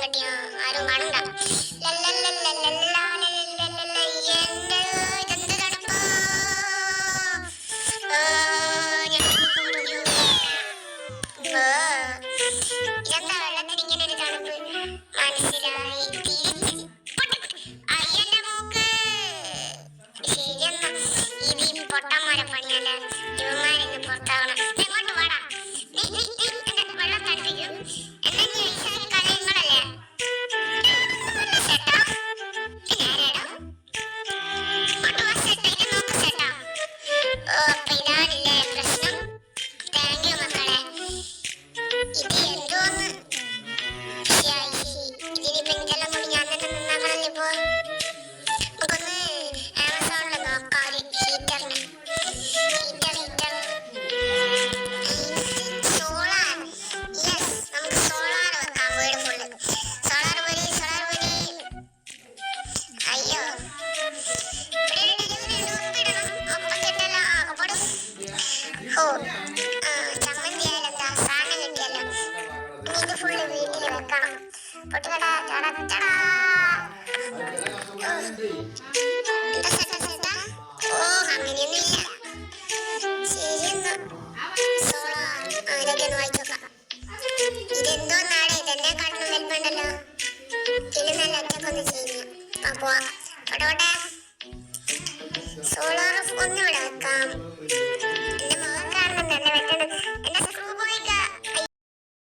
കെട്ടിയ ആരും കാണണ്ട. ഇതെന്താ വെള്ളത്തിന് ഇങ്ങനെ ഒരു തണുപ്പ്? മനസ്സിലായി. അയ്യന്റെ മൂക്ക്. ശരിയെന്നാ ഇത് ഈ പൊട്ടന്മാരെ പണിയല്ല. ഇവന്മാരിന്ന് പുറത്താവണം. ഇങ്ങോട്ട് വാടാ. വെള്ളം തണുപ്പിക്കും. എന്തെങ്കിലും കളിങ്ങളല്ലേ? സെട്ടാ ഞാനേടാ ഇങ്ങോട്ട് വാ സെട്ടാ. ഇത് നോക്ക് സെട്ടാ. ഓ അപ്പൊ ഇതാണില്ലേ പ്രശ്നം. താങ്ക് യു മക്കളെ. ഇത് എന്തോന്ന് ഇതിനിപ്പോ എനിക്കെല്ലാം കൂടി ഞാൻ തന്നെ നിന്നാക്കണല്ലേ ഇപ്പോ. നമുക്കൊന്ന് ആമസോണിൽ നോക്കാം ഒരു ഹീറ്ററിന്. സോളാർ. യെസ്, നമുക്ക് സോളാർ വെക്കാം വീട് ഫുള്ള്. സോളാർ പൊരി. അയ്യോ ഓ ചമ്മന്തി ആയാലും എന്താ സാധനം കിട്ടിയല്ലോ. ഇനി ഇത് ഫുള്ള് വീട്ടിൽ വെക്കണം. പൊട്ടുകടാ ചടാ ചടാ. ഓ അങ്ങനെയൊന്നും ഇല്ല. ശരിയെന്നാ സോളാർ ഇതൊക്കെ ഒന്ന് വായിച്ചു നോക്കാം. ഇതെന്തോ നാടേ ഇതെന്നെ കാട്ടിലും വലിപ്പുണ്ടല്ലോ. ഇത് നല്ല ഒറ്റക്കൊന്ന് ചെയ്യുക. പോവാ. പോട്ടെ. സോളാർ ഒന്ന്